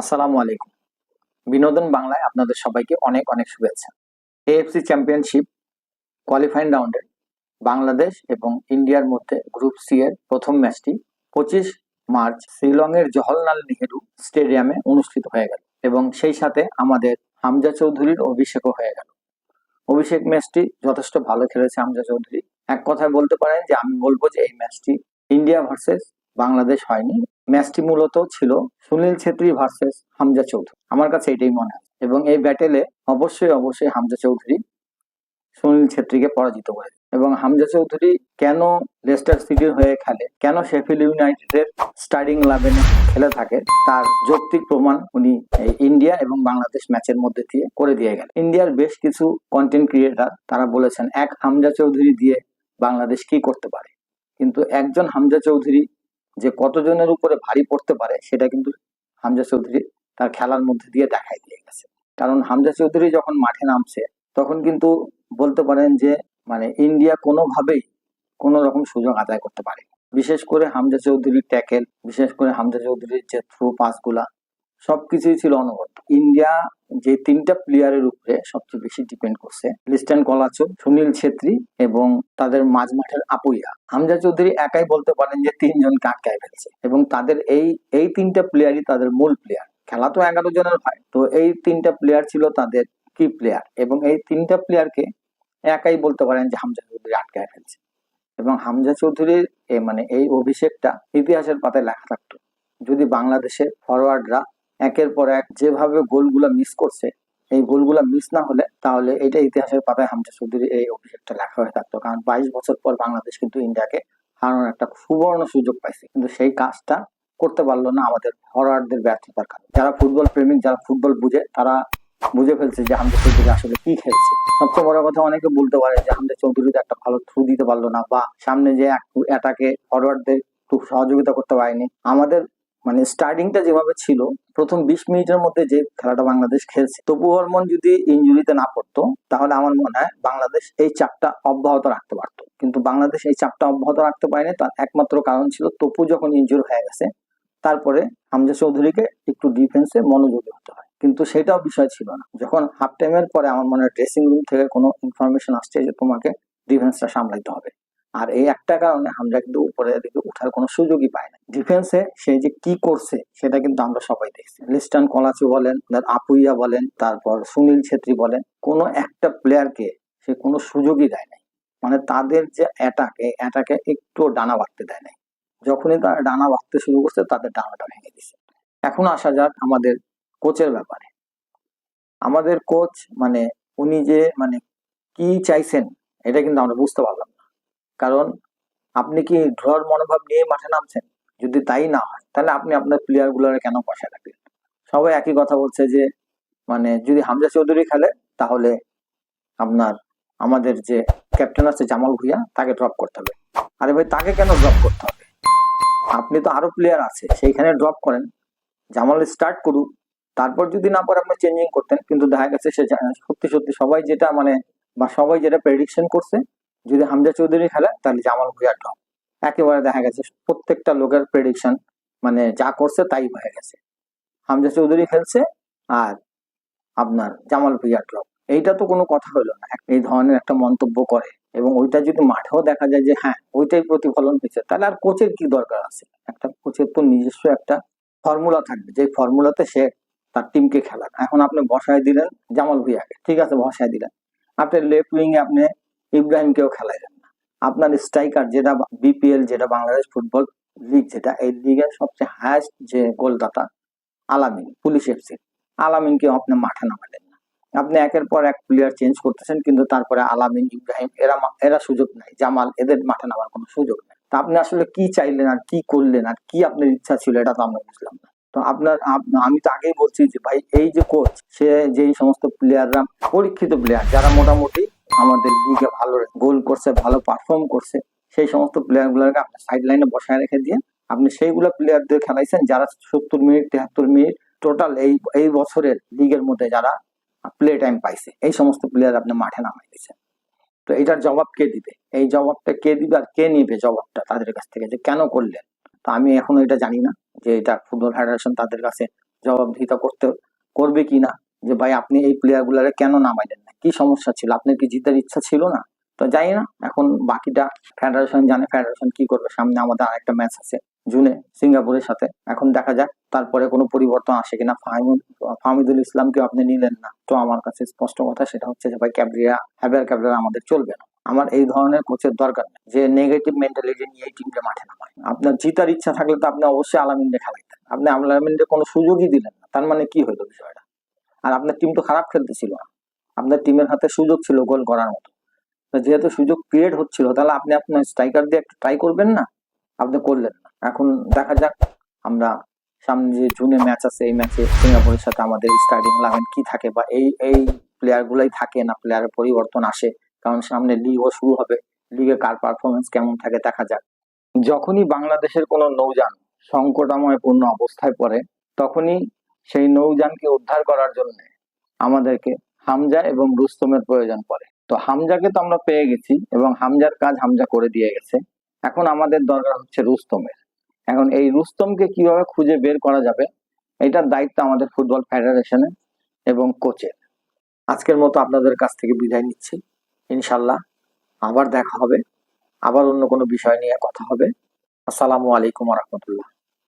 আসসালামু আলাইকুম। বিনোদন বাংলায় আপনাদের সবাইকে অনেক অনেক শুভেচ্ছা। এএফসি চ্যাম্পিয়নশিপ কোয়ালিফাইং রাউন্ডে বাংলাদেশ এবং ইন্ডিয়ার মধ্যে গ্রুপ সি এর প্রথম ম্যাচটি 25 মার্চ শিলংয়ের জওহরলাল নেহেরু স্টেডিয়ামে অনুষ্ঠিত হয়ে গেল এবং সেই সাথে আমাদের হামজা চৌধুরীর অভিষেকও হয়ে গেল। অভিষেক ম্যাচটি যথেষ্ট ভালো খেলেছে হামজা চৌধুরী। এক কথায় বলতে পারেন যে আমি বলবো যে এই ম্যাচটি ইন্ডিয়া ভার্সেস বাংলাদেশ হয়নি, ম্যাচটি মূলত ছিল সুনীল ছেত্রী ভার্সেস হামজা চৌধুরী। আমার কাছে এটাই মনে হয় এবং এই ব্যাটেলে অবশ্যই অবশ্যই হামজা চৌধুরী সুনীল ছেত্রীকে পরাজিত করে এবং হামজা চৌধুরী কেন লেস্টার সিটির হয়ে খেলে, কেন শেফিল্ড ইউনাইটেডের স্টার্টিং 11-এ খেলে থাকে তার যৌক্তিক প্রমাণ উনি এই ইন্ডিয়া এবং বাংলাদেশ ম্যাচের মধ্যে দিয়ে করে দিয়ে গেলেন। ইন্ডিয়ার বেশ কিছু কন্টেন্ট ক্রিয়েটার তারা বলেছেন এক হামজা চৌধুরী দিয়ে বাংলাদেশ কি করতে পারে, কিন্তু একজন হামজা চৌধুরী যে কতজনের উপরে ভারী পড়তে পারে সেটা কিন্তু হামজা চৌধুরী তার খেলার মধ্যে দিয়ে দেখাই দিয়ে গেছে। কারণ হামজা চৌধুরী যখন মাঠে নামছে তখন কিন্তু বলতে পারেন যে ইন্ডিয়া কোনোভাবেই কোনো রকম সুযোগ আদায় করতে পারে। বিশেষ করে হামজা চৌধুরীর ট্যাকেল, বিশেষ করে হামজা চৌধুরীর যে থ্রু পাসগুলা সবকিছুই ছিল অনবদ্য। ইন্ডিয়া যে তিনটা প্লেয়ারের উপরে সবচেয়ে বেশি ডিপেন্ড করছে, লিস্টন কলাচো, সুনীল ছেত্রী এবং তাদের মাঝ মাঠের আপুইয়া। হামজা চৌধুরী একাই বলতে পারেন যে তিনজনকে আটকায় ফেলছে এবং তাদের এই তিনটা প্লেয়ারই তাদের মূল প্লেয়ার। খেলা তো 11 জনের হয়, তো এই তিনটা প্লেয়ার ছিল তাদের কি প্লেয়ার এবং এই তিনটা প্লেয়ারকে একাই বলতে পারেন যে হামজা চৌধুরী আটকায় ফেলছে এবং হামজা চৌধুরীর এই অভিষেকটা ইতিহাসের পাতায় লেখা থাকতো যদি বাংলাদেশের ফরওয়ার্ডরা একের পর এক যেভাবে গোলগুলা মিস করছে, এই গোলগুলা মিস না হলে তাহলে এটা ইতিহাসের পাতায় হামজা চৌধুরীর এই অভিষেকটা লেখা হয়ে থাকতো। কারণ 22 বছর পর বাংলাদেশ কিন্তু ইন্ডিয়াকে হারানোর একটা সুবর্ণ সুযোগ পাইছে, কিন্তু সেই কাজটা করতে পারলো না আমাদের ফরওয়ার্ডদের ব্যর্থতার কারণে। যারা ফুটবল প্রেমিক, যারা ফুটবল বুঝে, তারা বুঝে ফেলছে যে হামজা চৌধুরী আসলে কি খেলছে। সবচেয়ে বড় কথা, অনেকে বলতে পারে যে হামজা চৌধুরী একটা ভালো থ্রু দিতে পারলো না বা সামনে যে অ্যাটাকে ফরওয়ার্ডদের একটু সহযোগিতা করতে পারেনি। আমাদের স্টার্টিংটা যেভাবে ছিল, প্রথম 20 মিনিটের মধ্যে যে খেলাটা বাংলাদেশ খেলছে, তপু বর্মন যদি ইনজুরিতে না পড়তো তাহলে আমার মনে হয় বাংলাদেশ এই চাপটা অব্যাহত রাখতে পারতো, কিন্তু বাংলাদেশ এই চাপটা অব্যাহত রাখতে পারেনি। তার একমাত্র কারণ ছিল তপু যখন ইনজুর হয়ে গেছে তারপরে হামজা চৌধুরীকে একটু ডিফেন্সে মনোযোগী হতে হয়, কিন্তু সেটাও বিষয় ছিল না। যখন হাফ টাইমের পরে আমার মনে হয় ড্রেসিং রুম থেকে কোনো ইনফরমেশন আসছে যে তোমাকে ডিফেন্সটা সামলাইতে হবে, আর এই একটা কারণে হামজা কিন্তু উপরের দিকে উঠার কোনো সুযোগই পায় না। ডিফেন্সে সে যে কি করছে সেটা কিন্তু আমরা সবাই দেখছি। লিস্টন কলাচু বলেন, আপুইয়া বলেন, তারপর সুনীল ছেত্রী বলেন, কোনো একটা প্লেয়ারকে সে কোনো সুযোগই দেয় নাই। তাদের যে অ্যাটাক, এই অ্যাটাকে একটু ডানা বাঁধতে দেয় নাই। যখনই তারা ডানা বাঁধতে শুরু করছে তাদের ডানাটা ভেঙে দিছে। এখন আসা যাক আমাদের কোচের ব্যাপারে। আমাদের কোচ উনি যে কি চাইছেন এটা কিন্তু আমরা বুঝতে পারলাম না। কারণ আপনি কি ড্রর মনোভাব নিয়ে মাঠে নামছেন? যদি তাই না হয় তাহলে আপনি আপনার প্লেয়ার গুলোর কেন বসায় রাখবেন? সবাই একই কথা বলছে যে যদি হামজা চৌধুরী খেলে তাহলে আমাদের যে ক্যাপ্টেন আছে জামাল ভুঁইয়া, তাকে ড্রপ করতে হবে। আরে ভাই, তাকে কেন ড্রপ করতে হবে? আপনি তো আরো প্লেয়ার আছে, সেইখানে ড্রপ করেন, জামাল স্টার্ট করুক, তারপর যদি না পারে আপনি চেঞ্জিং করতেন। কিন্তু দেখা গেছে সে সত্যি সত্যি সবাই যেটা প্রেডিকশন করছে, যদি হামজা চৌধুরী খেলে তাহলে জামাল ভুঁইয়া ড্রপ। একেবারে দেখা গেছে প্রত্যেকটা লোকের প্রেডিকশন যা করছে তাই হয়ে গেছে। হামজা চৌধুরী খেলছে আর জামাল ভুঁইয়া ড্রপ। এইটা তো কোনো কথা হলো না। এই ধরনের একটা মন্তব্য করে এবং ওইটা যদি মাঠেও দেখা যায় যে হ্যাঁ ওইটাই প্রতিফলন হয়েছে, তাহলে আর কোচের কি দরকার আছে? একটা কোচের তো নিজস্ব একটা ফর্মুলা থাকবে, যে ফর্মুলাতে সে তার টিমকে খেলান। এখন আপনি বসায় দিলেন জামাল ভুঁইয়াকে, ঠিক আছে বসায় দিলেন, আপনি লেফট উইং এ আপনি ইব্রাহিমকেও খেলাইলেন না। আপনার স্ট্রাইকার, যেটা বিপিএল, যেটা বাংলাদেশ ফুটবল লিগ, যেটা এই লিগের সবচেয়ে হাইয়েস্ট যে গোলদাতা আলামিন, পুলিশ এফসি, আলামিনকে আপনি মাঠে নামালেন না। আপনি একের পর এক প্লেয়ার চেঞ্জ করতেছেন, কিন্তু তারপরে আলামিন, ইব্রাহিম এরা সুযোগ নাই, জামাল, এদের মাঠে নামার কোনো সুযোগ নেই। তা আপনি আসলে কি চাইলেন আর কি করলেন আর কি আপনার ইচ্ছা ছিল, এটা তো আমরা বুঝলাম না। তো আমি তো আগেই বলছি যে ভাই, এই যে কোচ, সে যেই সমস্ত প্লেয়াররা পরীক্ষিত প্লেয়ার, যারা মোটামুটি আমাদের লিগে ভালো গোল করছে, ভালো পারফর্ম করছে, সেই সমস্ত প্লেয়ার গুলোকে আপনি সাইড লাইনে বসায় রেখে দিয়ে আপনি সেইগুলা প্লেয়ারদের খেলাইছেন যারা 70 মিনিট 73 মিনিট টোটাল এই বছরের লিগের মধ্যে যারা প্লে টাইম পাইছে, এই সমস্ত প্লেয়ার আপনি মাঠে নামাই দিচ্ছেন। তো এটার জবাব কে দিবে? এই জবাবটা কে দিবে আর কে নিবে জবাবটা তাদের কাছ থেকে, যে কেন করলেন? তো আমি এখনো এটা জানি না যে এটা ফুটবল ফেডারেশন তাদের কাছে জবাবদিহিতা করবে কিনা, যে ভাই আপনি এই প্লেয়ার গুলারে কেন নামাইলেন না, কি সমস্যা ছিল, আপনার কি জিতার ইচ্ছা ছিল না? তো যাই না, এখন বাকিটা ফেডারেশন জানে, ফেডারেশন কি করবে। সামনে আমাদের আরেকটা ম্যাচ আছে জুনে সিঙ্গাপুরের সাথে, এখন দেখা যাক তারপরে কোনো পরিবর্তন আসে কিনা। ফাহমিদুল ইসলামকেও আপনি নিলেন না, তো আমার কাছে স্পষ্ট কথা সেটা হচ্ছে যে ভাই হ্যাবিয়ার ক্যাবরিয়া আমাদের চলবে না। আমার এই ধরনের কোচের দরকার নেই যে নেগেটিভ মেন্টালিটি নিয়ে এই টিমকে মাঠে নামায়। আপনার জিতার ইচ্ছা থাকলে তো আপনি অবশ্যই আলামিনকে খেলাইতেন, আপনি আলামিনকে কোনো সুযোগই দিলেন না, তার মানে কি হলো বিষয়টা? আর আপনার টিম তো খারাপ খেলতেছিল না, আপনার টিমের হাতে সুযোগ ছিল গোল করার মতো। যেহেতু সুযোগ ক্রিয়েট হচ্ছিল, তাহলে আপনি আপনার স্ট্রাইকার দিয়ে একটু ট্রাই করবেন না, আপনি করলেন না। এখন দেখা যাক, আমরা সামনে যে জুনে ম্যাচ আছে, এই ম্যাচে সিঙ্গাপুরের সাথে আমাদের স্টার্টিং 11 কি থাকে, বা এই প্লেয়ার গুলাই থাকে না প্লেয়ারের পরিবর্তন আসে, কারণ সামনে লিগও শুরু হবে, লিগে কার পারফরমেন্স কেমন থাকে দেখা যাক। যখনই বাংলাদেশের কোনো নৌযান সংকটাময়পূর্ণ অবস্থায় পড়ে, তখনই সেই নৌযানকে উদ্ধার করার জন্য আমাদেরকে হামজা এবং রুস্তমের প্রয়োজন পড়ে। তো হামজাকে তো আমরা পেয়ে গেছি এবং হামজার কাজ হামজা করে দিয়ে গেছে, এখন আমাদের দরকার হচ্ছে রুস্তমের। এখন এই রুস্তমকে কিভাবে খুঁজে বের করা যাবে, এটার দায়িত্ব আমাদের ফুটবল ফেডারেশনের এবং কোচের। আজকের মতো আপনাদের কাছ থেকে বিদায় নিচ্ছি, ইনশাল্লাহ আবার দেখা হবে, আবার অন্য কোনো বিষয় নিয়ে কথা হবে। আসসালামু আলাইকুম রহমতুল্লাহ।